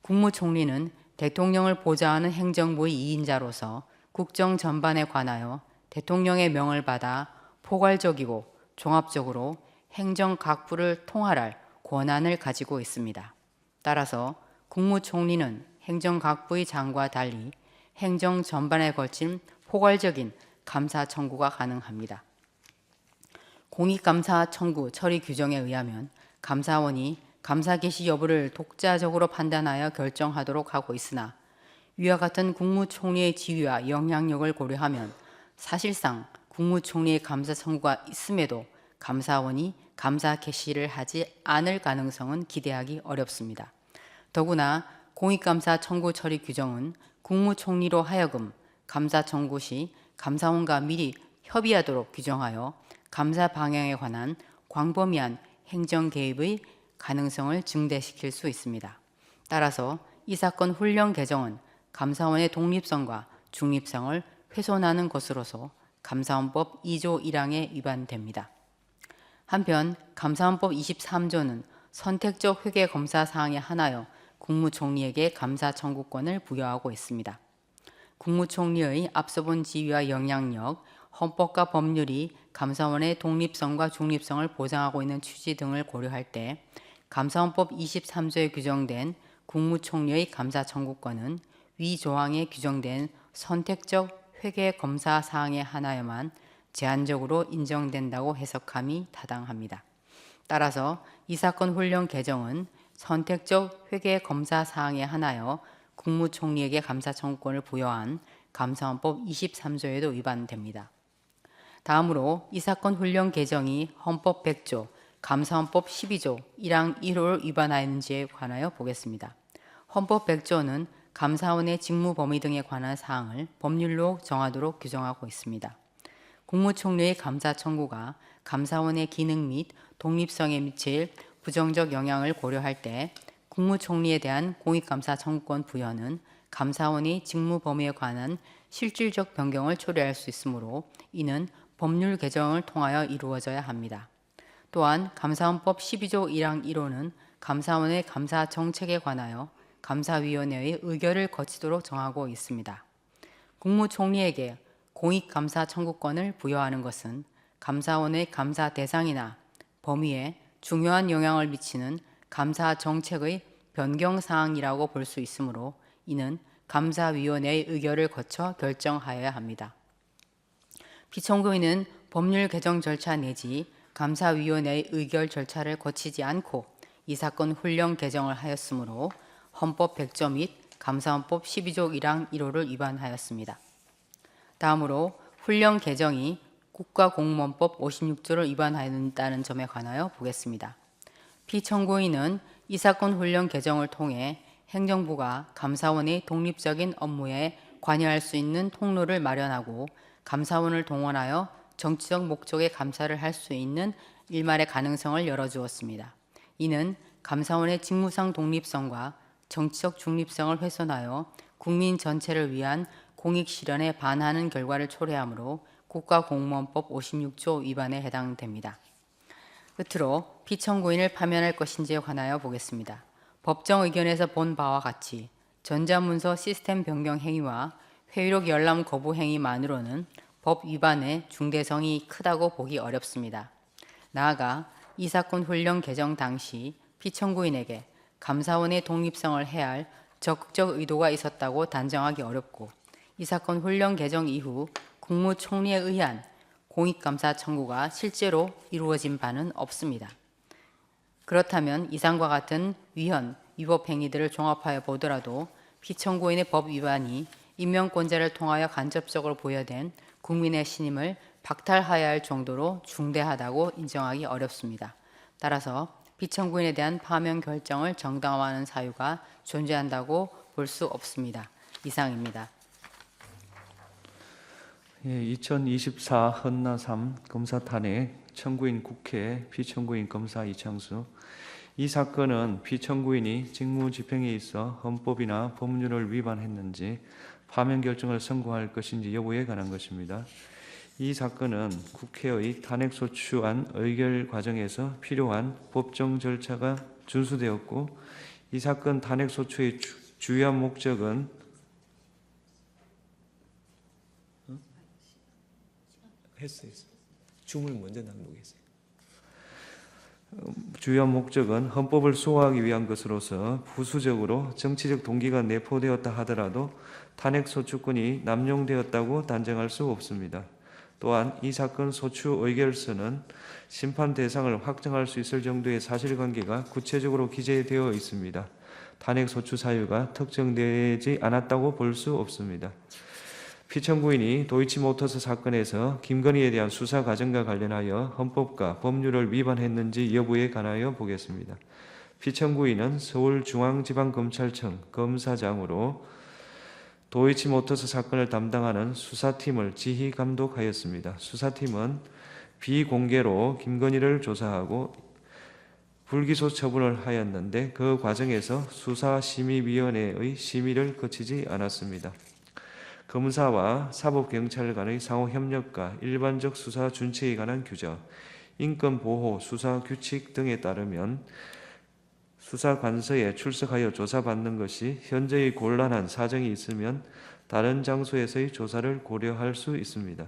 국무총리는 대통령을 보좌하는 행정부의 2인자로서 국정 전반에 관하여 대통령의 명을 받아 포괄적이고 종합적으로 행정 각부를 통할할 권한을 가지고 있습니다. 따라서 국무총리는 행정각부의 장과 달리 행정 전반에 걸친 포괄적인 감사 청구가 가능합니다. 공익감사 청구 처리 규정에 의하면 감사원이 감사 개시 여부를 독자적으로 판단하여 결정하도록 하고 있으나 위와 같은 국무총리의 지위와 영향력을 고려하면 사실상 국무총리의 감사 청구가 있음에도 감사원이 감사 개시를 하지 않을 가능성은 기대하기 어렵습니다. 더구나 공익감사 청구 처리 규정은 국무총리로 하여금 감사 청구 시 감사원과 미리 협의하도록 규정하여 감사 방향에 관한 광범위한 행정 개입의 가능성을 증대시킬 수 있습니다. 따라서 이 사건 훈령 개정은 감사원의 독립성과 중립성을 훼손하는 것으로서 감사원법 2조 1항에 위반됩니다. 한편 감사원법 23조는 선택적 회계 검사 사항에 한하여 국무총리에게 감사 청구권을 부여하고 있습니다. 국무총리의 앞서 본 지위와 영향력, 헌법과 법률이 감사원의 독립성과 중립성을 보장하고 있는 취지 등을 고려할 때 감사원법 23조에 규정된 국무총리의 감사 청구권은 위 조항에 규정된 선택적 회계 검사 사항에 한하여만 제한적으로 인정된다고 해석함이 타당합니다. 따라서 이 사건 훈령 개정은 선택적 회계 검사 사항에 한하여 국무총리에게 감사 청구권을 부여한 감사원법 23조에도 위반됩니다. 다음으로 이 사건 훈령 개정이 헌법 100조, 감사원법 12조 1항 1호를 위반하였는지에 관하여 보겠습니다. 헌법 100조는 감사원의 직무 범위 등에 관한 사항을 법률로 정하도록 규정하고 있습니다. 국무총리의 감사 청구가 감사원의 기능 및 독립성에 미칠 부정적 영향을 고려할 때 국무총리에 대한 공익감사 청구권 부여는 감사원의 직무 범위에 관한 실질적 변경을 초래할 수 있으므로 이는 법률 개정을 통하여 이루어져야 합니다. 또한 감사원법 12조 1항 1호는 감사원의 감사 정책에 관하여 감사위원회의 의결을 거치도록 정하고 있습니다. 국무총리에게 공익감사 청구권을 부여하는 것은 감사원의 감사 대상이나 범위에 중요한 영향을 미치는 감사 정책의 변경 사항이라고 볼 수 있으므로 이는 감사위원회의 의결을 거쳐 결정하여야 합니다. 피청구인은 법률 개정 절차 내지 감사위원회의 의결 절차를 거치지 않고 이 사건 훈령 개정을 하였으므로 헌법 100조 및 감사원법 12조 1항 1호를 위반하였습니다. 다음으로 훈령 개정이 국가공무원법 56조를 위반한다는 점에 관하여 보겠습니다. 피청구인은 이 사건 훈령 개정을 통해 행정부가 감사원의 독립적인 업무에 관여할 수 있는 통로를 마련하고 감사원을 동원하여 정치적 목적의 감사를 할 수 있는 일말의 가능성을 열어주었습니다. 이는 감사원의 직무상 독립성과 정치적 중립성을 훼손하여 국민 전체를 위한 공익 실현에 반하는 결과를 초래하므로 국가공무원법 56조 위반에 해당됩니다. 끝으로 피청구인을 파면할 것인지에 관하여 보겠습니다. 법정 의견에서 본 바와 같이 전자문서 시스템 변경 행위와 회의록 열람 거부 행위만으로는 법 위반의 중대성이 크다고 보기 어렵습니다. 나아가 이 사건 훈령 개정 당시 피청구인에게 감사원의 독립성을 해할 적극적 의도가 있었다고 단정하기 어렵고 이 사건 훈령 개정 이후 국무총리에 의한 공익감사 청구가 실제로 이루어진 바는 없습니다. 그렇다면 이상과 같은 위헌, 위법 행위들을 종합하여 보더라도 피청구인의 법 위반이 임명권자를 통하여 간접적으로 부여된 국민의 신임을 박탈하여야 할 정도로 중대하다고 인정하기 어렵습니다. 따라서 피청구인에 대한 파면 결정을 정당화하는 사유가 존재한다고 볼 수 없습니다. 이상입니다. 2024 헌나 3 검사 탄핵 청구인 국회 피청구인 검사 이창수. 이 사건은 피청구인이 직무 집행에 있어 헌법이나 법률을 위반했는지 파면 결정을 선고할 것인지 여부에 관한 것입니다. 이 사건은 국회의 탄핵소추안 의결 과정에서 필요한 법정 절차가 준수되었고 이 사건 탄핵소추의 주요한 목적은 했어요. 줌을 먼저 낭독했어요. 주요한 목적은 헌법을 수호하기 위한 것으로서 부수적으로 정치적 동기가 내포되었다 하더라도 탄핵소추권이 남용되었다고 단정할 수 없습니다. 또한 이 사건 소추 의결서는 심판 대상을 확정할 수 있을 정도의 사실관계가 구체적으로 기재되어 있습니다. 탄핵소추 사유가 특정되지 않았다고 볼 수 없습니다. 피청구인이 도이치모터스 사건에서 김건희에 대한 수사 과정과 관련하여 헌법과 법률을 위반했는지 여부에 관하여 보겠습니다. 피청구인은 서울중앙지방검찰청 검사장으로 도이치모터스 사건을 담당하는 수사팀을 지휘 감독하였습니다. 수사팀은 비공개로 김건희를 조사하고 불기소 처분을 하였는데 그 과정에서 수사심의위원회의 심의를 거치지 않았습니다. 검사와 사법경찰 간의 상호협력과 일반적 수사 준칙에 관한 규정, 인권보호 수사 규칙 등에 따르면 수사관서에 출석하여 조사받는 것이 현재의 곤란한 사정이 있으면 다른 장소에서의 조사를 고려할 수 있습니다.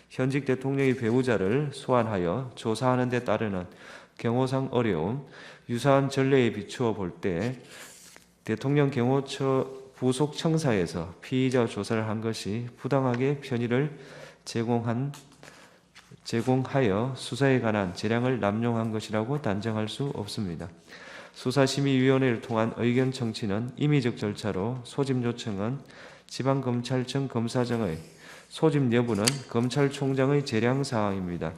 현직 대통령의 배우자를 소환하여 조사하는 데 따르는 경호상 어려움, 유사한 전례에 비추어 볼 때 대통령 경호처 부속 청사에서 피의자 조사를 한 것이 부당하게 편의를 제공하여 수사에 관한 재량을 남용한 것이라고 단정할 수 없습니다. 수사심의위원회를 통한 의견 청취는 임의적 절차로 소집 요청은 지방검찰청 검사장의 소집 여부는 검찰총장의 재량사항입니다.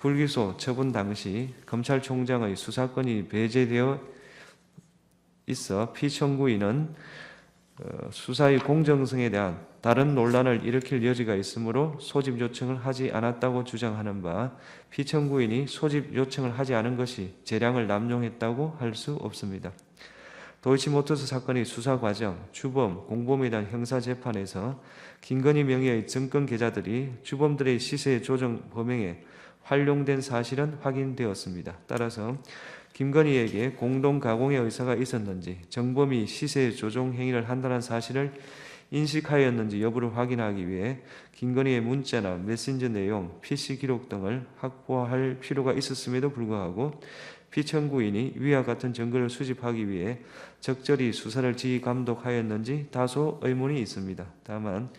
불기소 처분 당시 검찰총장의 수사권이 배제되어 있어 피청구인은 수사의 공정성에 대한 다른 논란을 일으킬 여지가 있으므로 소집 요청을 하지 않았다고 주장하는 바 피청구인이 소집 요청을 하지 않은 것이 재량을 남용했다고 할 수 없습니다. 도이치모터스 사건의 수사 과정, 주범, 공범에 대한 형사재판에서 김건희 명의의 정권 계좌들이 주범들의 시세 조정 범행에 활용된 사실은 확인되었습니다. 따라서 김건희에게 공동 가공의 의사가 있었는지 정범이 시세 조종 행위를 한다는 사실을 인식하였는지 여부를 확인하기 위해 김건희의 문자나 메신저 내용, PC 기록 등을 확보할 필요가 있었음에도 불구하고 피청구인이 위와 같은 증거를 수집하기 위해 적절히 수사를 지휘 감독하였는지 다소 의문이 있습니다. 다만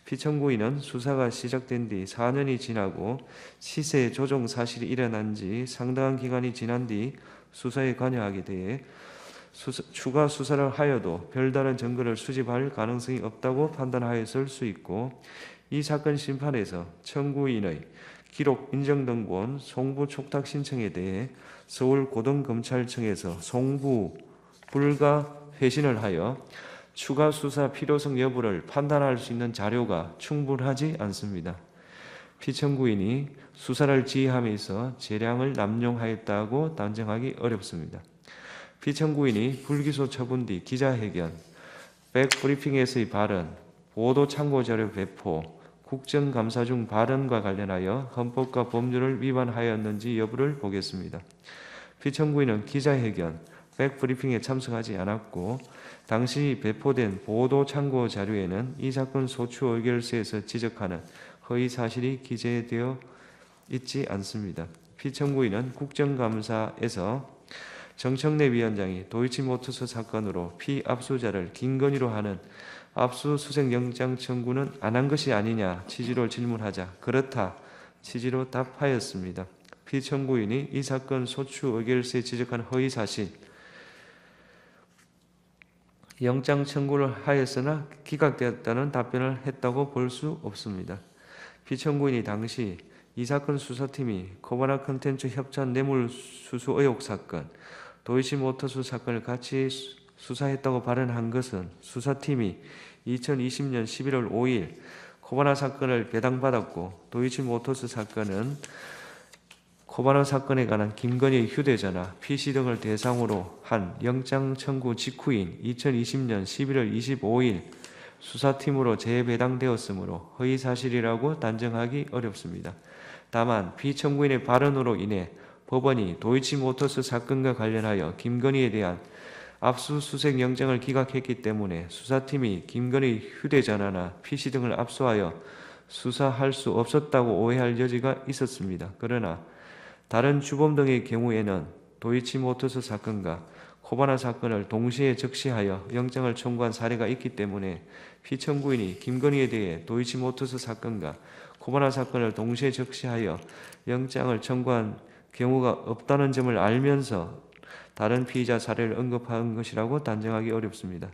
피청구인은 수사가 시작된 뒤 4년이 지나고 시세 조정 사실이 일어난 지 상당한 기간이 지난 뒤 수사에 관여하게 돼 추가 수사를 하여도 별다른 증거를 수집할 가능성이 없다고 판단하였을 수 있고, 이 사건 심판에서 청구인의 기록 인정등본 송부 촉탁 신청에 대해 서울고등검찰청에서 송부 불가 회신을 하여 추가 수사 필요성 여부를 판단할 수 있는 자료가 충분하지 않습니다. 피청구인이 수사를 지휘함에 재량을 남용하였다고 단정하기 어렵습니다. 피청구인이 불기소 처분 뒤 기자회견, 백브리핑에서의 발언, 보도 참고자료 배포, 국정감사 중 발언과 관련하여 헌법과 법률을 위반하였는지 여부를 보겠습니다. 피청구인은 기자회견, 백브리핑에 참석하지 않았고 당시 배포된 보도 참고 자료에는 이 사건 소추 의결서에서 지적하는 허위 사실이 기재되어 있지 않습니다. 피청구인은 국정감사에서 정청래 위원장이 도이치모터스 사건으로 피압수자를 김건희로 하는 압수수색 영장 청구는 안 한 것이 아니냐 취지로 질문하자 그렇다 취지로 답하였습니다. 피청구인이 이 사건 소추 의결서에 지적한 허위 사실, 영장 청구를 하였으나 기각되었다는 답변을 했다고 볼 수 없습니다. 피청구인이 당시 이 사건 수사팀이 코바나 컨텐츠 협찬 뇌물수수 의혹 사건, 도이치모터스 사건을 같이 수사했다고 발언한 것은 수사팀이 2020년 11월 5일 코바나 사건을 배당받았고 도이치모터스 사건은 코바나 사건에 관한 김건희의 휴대전화, PC 등을 대상으로 한 영장 청구 직후인 2020년 11월 25일 수사팀으로 재배당되었으므로 허위사실이라고 단정하기 어렵습니다. 다만 피청구인의 발언으로 인해 법원이 도이치모터스 사건과 관련하여 김건희에 대한 압수수색 영장을 기각했기 때문에 수사팀이 김건희 휴대전화나 PC 등을 압수하여 수사할 수 없었다고 오해할 여지가 있었습니다. 그러나 다른 주범 등의 경우에는 도이치모터스 사건과 코바나 사건을 동시에 적시하여 영장을 청구한 사례가 있기 때문에 피청구인이 김건희에 대해 도이치모터스 사건과 코바나 사건을 동시에 적시하여 영장을 청구한 경우가 없다는 점을 알면서 다른 피의자 사례를 언급한 것이라고 단정하기 어렵습니다.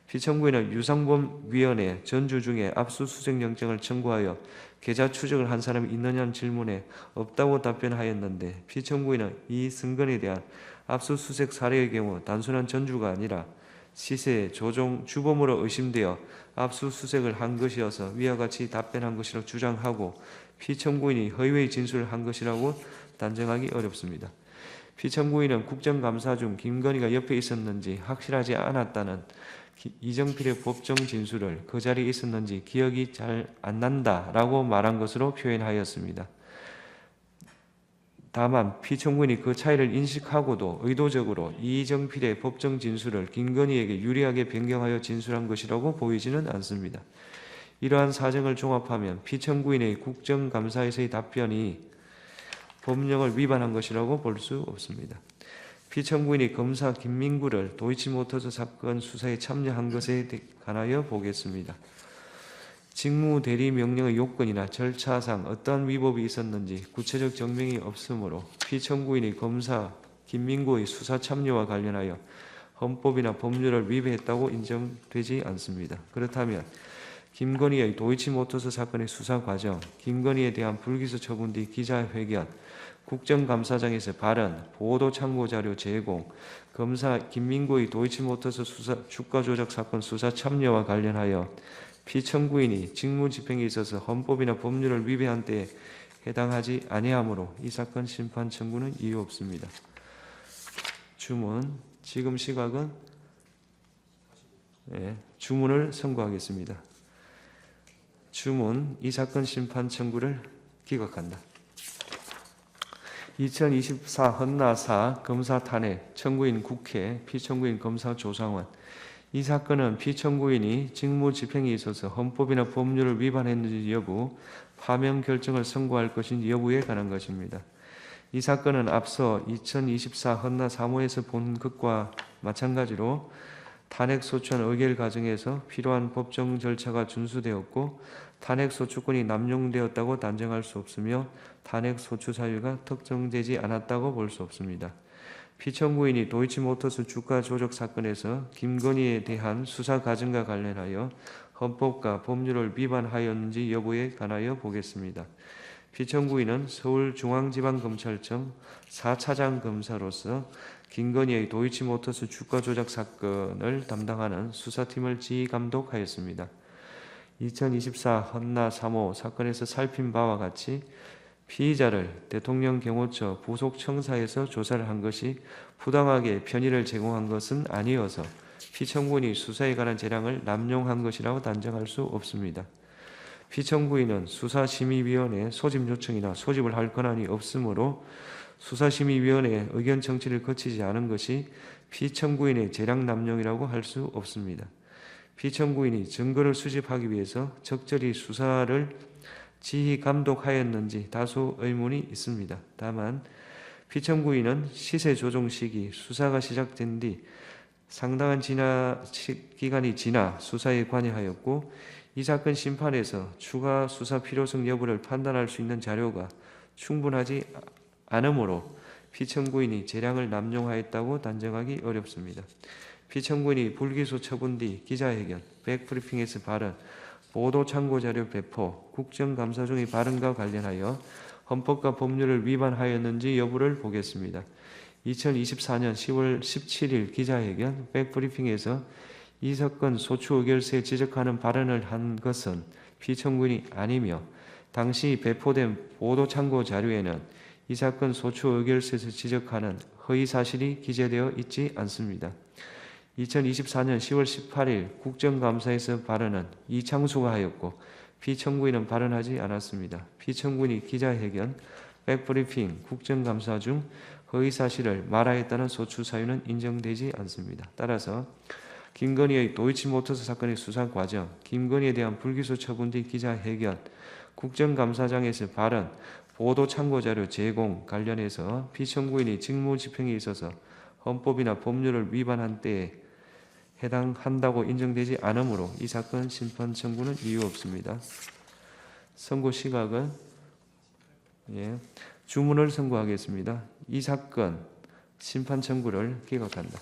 피청구인은 유상범위원회 전주 중에 압수수색 영장을 청구하여 계좌 추적을 한 사람이 있느냐는 질문에 없다고 답변하였는데, 피청구인은 이 승건에 대한 압수수색 사례의 경우 단순한 전주가 아니라 시세 조종 주범으로 의심되어 압수수색을 한 것이어서 위와 같이 답변한 것이라고 주장하고 피청구인이 허위의 진술을 한 것이라고 단정하기 어렵습니다. 피청구인은 국정감사 중 김건희가 옆에 있었는지 확실하지 않았다는 이정필의 법정 진술을 그 자리에 있었는지 기억이 잘 안 난다라고 말한 것으로 표현하였습니다. 다만 피청구인이 그 차이를 인식하고도 의도적으로 이정필의 법정 진술을 김건희에게 유리하게 변경하여 진술한 것이라고 보이지는 않습니다. 이러한 사정을 종합하면 피청구인의 국정감사에서의 답변이 법령을 위반한 것이라고 볼 수 없습니다. 피청구인이 검사 김민구를 도이치모터스 사건 수사에 참여한 것에 관하여 보겠습니다. 직무 대리 명령의 요건이나 절차상 어떠한 위법이 있었는지 구체적 증명이 없으므로 피청구인이 검사 김민구의 수사 참여와 관련하여 헌법이나 법률을 위배했다고 인정되지 않습니다. 그렇다면 김건희의 도이치모터스 사건의 수사 과정, 김건희에 대한 불기소 처분 뒤 기자회견, 국정감사장에서 발언, 보도 참고자료 제공, 검사 김민구의 도이치모터스 수사 주가 조작 사건 수사 참여와 관련하여 피청구인이 직무집행에 있어서 헌법이나 법률을 위배한 때에 해당하지 아니하므로 이 사건 심판 청구는 이유 없습니다. 주문, 지금 시각은 주문을 선고하겠습니다. 주문, 이 사건 심판 청구를 기각한다. 2024 헌나사 검사 탄핵, 청구인 국회, 피청구인 검사 조상원. 이 사건은 피청구인이 직무 집행에 있어서 헌법이나 법률을 위반했는지 여부, 파면 결정을 선고할 것인지 여부에 관한 것입니다. 이 사건은 앞서 2024 헌나 사무에서 본 것과 마찬가지로 탄핵소추안 의결 과정에서 필요한 법정 절차가 준수되었고 탄핵소추권이 남용되었다고 단정할 수 없으며 탄핵소추 사유가 특정되지 않았다고 볼 수 없습니다. 피청구인이 도이치모터스 주가 조작 사건에서 김건희에 대한 수사 과정과 관련하여 헌법과 법률을 위반하였는지 여부에 관하여 보겠습니다. 피청구인은 서울중앙지방검찰청 4차장 검사로서 김건희의 도이치모터스 주가 조작 사건을 담당하는 수사팀을 지휘 감독하였습니다. 2024 헌나 3호 사건에서 살핀 바와 같이 피의자를 대통령 경호처 부속청사에서 조사를 한 것이 부당하게 편의를 제공한 것은 아니어서 피청구인이 수사에 관한 재량을 남용한 것이라고 단정할 수 없습니다. 피청구인은 수사심의위원회 소집 요청이나 소집을 할 권한이 없으므로 수사심의위원회의 의견 청취를 거치지 않은 것이 피청구인의 재량 남용이라고 할 수 없습니다. 피청구인이 증거를 수집하기 위해서 적절히 수사를 지휘 감독하였는지 다소 의문이 있습니다. 다만 피청구인은 시세 조정 시기 수사가 시작된 뒤 상당한 기간이 지나 수사에 관여하였고 이 사건 심판에서 추가 수사 필요성 여부를 판단할 수 있는 자료가 충분하지 않으므로 피청구인이 재량을 남용하였다고 단정하기 어렵습니다. 피청구인이 불기소 처분 뒤 기자회견, 백브리핑에서 발언, 보도 참고 자료 배포, 국정감사 중의 발언과 관련하여 헌법과 법률을 위반하였는지 여부를 보겠습니다. 2024년 10월 17일 기자회견, 백브리핑에서 이 사건 소추 의결서에 지적하는 발언을 한 것은 피청구인이 아니며 당시 배포된 보도 참고 자료에는 이 사건 소추 의결서에서 지적하는 허위 사실이 기재되어 있지 않습니다. 2024년 10월 18일 국정감사에서 발언은 이창수가 하였고 피청구인은 발언하지 않았습니다. 피청구인이 기자회견, 백브리핑, 국정감사 중 허위사실을 말하였다는 소추 사유는 인정되지 않습니다. 따라서 김건희의 도이치모터스 사건의 수사 과정, 김건희에 대한 불기소 처분 뒤 기자회견, 국정감사장에서 발언, 보도 참고자료 제공 관련해서 피청구인이 직무집행에 있어서 헌법이나 법률을 위반한 때에 해당한다고 인정되지 않으므로 이 사건 심판 청구는 이유 없습니다. 선고 시각은 주문을 선고하겠습니다. 이 사건 심판 청구를 기각한다.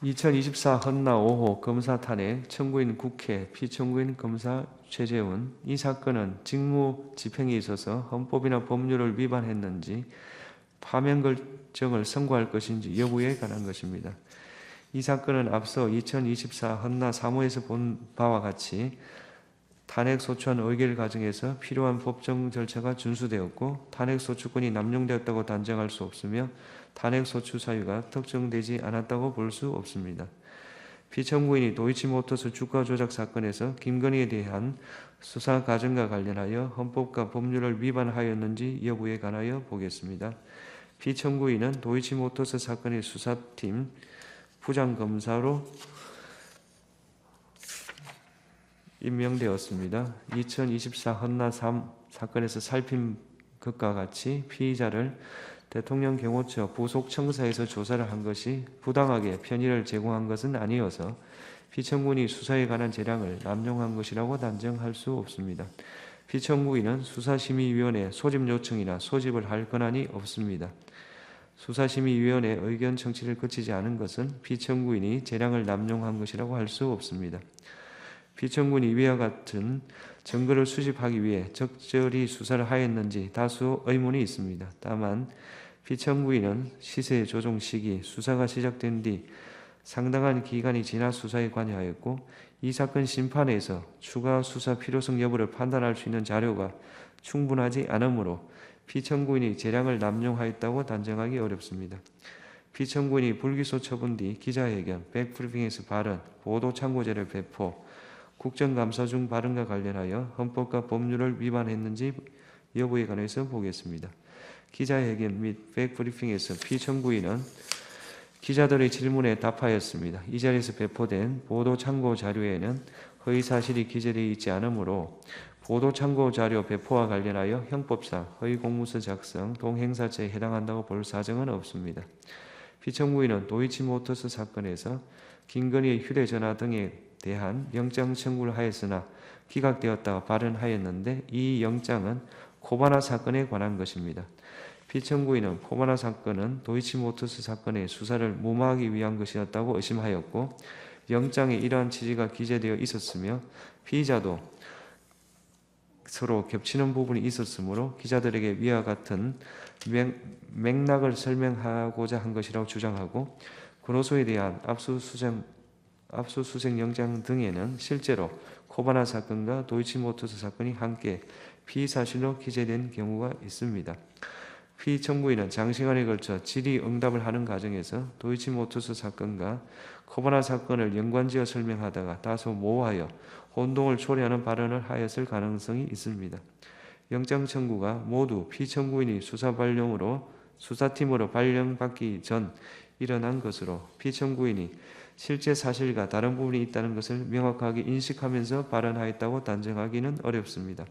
2024 헌나 5호 검사 탄핵 청구인 국회 피청구인 검사 최재훈 이 사건은 직무 집행에 있어서 헌법이나 법률을 위반했는지 파면 결정을 선고할 것인지 여부에 관한 것입니다. 이 사건은 앞서 2024 헌나 3호에서 본 바와 같이 탄핵소추안 의결 과정에서 필요한 법정 절차가 준수되었고 탄핵소추권이 남용되었다고 단정할 수 없으며 탄핵소추 사유가 특정되지 않았다고 볼 수 없습니다. 피청구인이 도이치모터스 주가 조작 사건에서 김건희에 대한 수사 과정과 관련하여 헌법과 법률을 위반하였는지 여부에 관하여 보겠습니다. 피청구인은 도이치모터스 사건의 수사팀 부장검사로 임명되었습니다. 2024 헌나 3 사건에서 살핀 것과 같이 피의자를 대통령 경호처 부속청사에서 조사를 한 것이 부당하게 편의를 제공한 것은 아니어서 피청구인이 수사에 관한 재량을 남용한 것이라고 단정할 수 없습니다. 피청구인은 수사심의위원회 소집 요청이나 소집을 할 권한이 없습니다. 수사심의위원회 의견 청취를 거치지 않은 것은 피청구인이 재량을 남용한 것이라고 할 수 없습니다. 피청구인이 위와 같은 증거를 수집하기 위해 적절히 수사를 하였는지 다수 의문이 있습니다. 다만 피청구인은 시세 조정 시기 수사가 시작된 뒤 상당한 기간이 지나 수사에 관여하였고 이 사건 심판에서 추가 수사 필요성 여부를 판단할 수 있는 자료가 충분하지 않으므로 피청구인이 재량을 남용하였다고 단정하기 어렵습니다. 피청구인이 불기소 처분 뒤 기자회견, 백브리핑에서 발언, 보도 참고자료 배포, 국정감사 중 발언과 관련하여 헌법과 법률을 위반했는지 여부에 관해서 보겠습니다. 기자회견 및 백브리핑에서 피청구인은 기자들의 질문에 답하였습니다. 이 자리에서 배포된 보도 참고 자료에는 허위사실이 기재되어 있지 않으므로 보도 참고 자료 배포와 관련하여 형법상 허위 공문서 작성, 동행사죄에 해당한다고 볼 사정은 없습니다. 피청구인은 도이치모터스 사건에서 김건희의 휴대전화 등에 대한 영장 청구를 하였으나 기각되었다고 발언하였는데 이 영장은 코바나 사건에 관한 것입니다. 피청구인은 코바나 사건은 도이치모터스 사건의 수사를 무마하기 위한 것이었다고 의심하였고 영장에 이러한 취지가 기재되어 있었으며 피의자도 서로 겹치는 부분이 있었으므로 기자들에게 위와 같은 맥락을 설명하고자 한 것이라고 주장하고 군호소에 대한 압수수색 영장 등에는 실제로 코바나 사건과 도이치모터스 사건이 함께 피의사실로 기재된 경우가 있습니다. 피청구인은 장시간에 걸쳐 질의응답을 하는 과정에서 도이치모터스 사건과 코바나 사건을 연관지어 설명하다가 다소 모호하여 혼동을 초래하는 발언을 하였을 가능성이 있습니다. 영장 청구가 모두 피청구인이 수사팀으로 발령받기 전 일어난 것으로 피청구인이 실제 사실과 다른 부분이 있다는 것을 명확하게 인식하면서 발언하였다고 단정하기는 어렵습니다.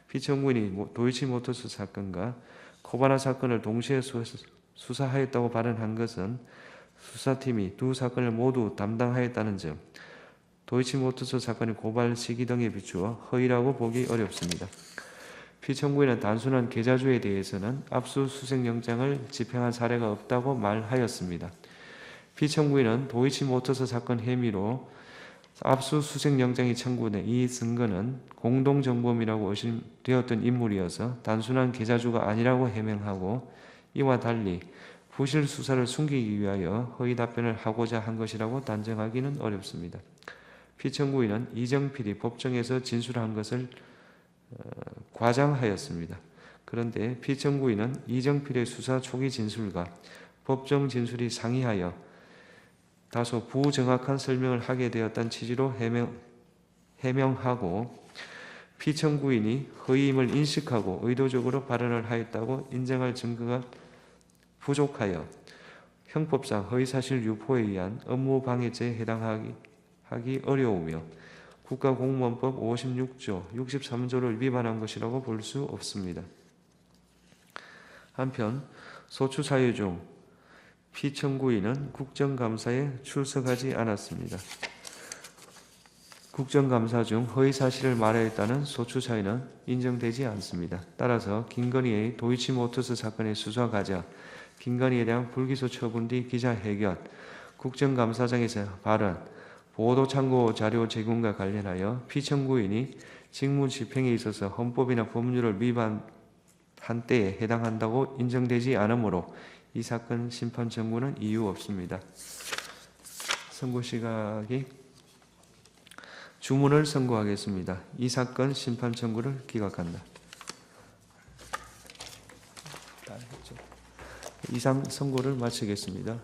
피청구인이 도이치모터스 사건과 코바나 사건을 동시에 수사하였다고 발언한 것은 수사팀이 두 사건을 모두 담당하였다는 점, 도이치모터스 사건의 고발 시기 등에 비추어 허위라고 보기 어렵습니다. 피청구인은 단순한 계좌주에 대해서는 압수수색 영장을 집행한 사례가 없다고 말하였습니다. 피청구인은 도이치모터스 사건 혐의로 압수수색 영장이 청구된 이 증거는 공동정범이라고 의심되었던 인물이어서 단순한 계좌주가 아니라고 해명하고 이와 달리 부실 수사를 숨기기 위하여 허위 답변을 하고자 한 것이라고 단정하기는 어렵습니다. 피청구인은 이정필이 법정에서 진술한 것을 과장하였습니다. 그런데 피청구인은 이정필의 수사 초기 진술과 법정 진술이 상이하여 다소 부정확한 설명을 하게 되었다는 취지로 해명하고 피청구인이 허위임을 인식하고 의도적으로 발언을 하였다고 인정할 증거가 부족하여 형법상 허위사실 유포에 의한 업무방해죄에 해당하기 어려우며 국가공무원법 56조, 63조를 위반한 것이라고 볼 수 없습니다. 한편 소추 사유 중 피청구인은 국정감사에 출석하지 않았습니다. 국정감사 중 허위사실을 말하였다는 소추 사유는 인정되지 않습니다. 따라서 김건희의 도이치모터스 사건의 수사 과정, 김건희에 대한 불기소 처분 뒤 기자회견, 국정감사장에서 발언, 보도참고 자료 제공과 관련하여 피청구인이 직무 집행에 있어서 헌법이나 법률을 위반한 때에 해당한다고 인정되지 않으므로 이 사건 심판 청구는 이유 없습니다. 선고 시각이 주문을 선고하겠습니다. 이 사건 심판 청구를 기각한다. 이상 선고를 마치겠습니다.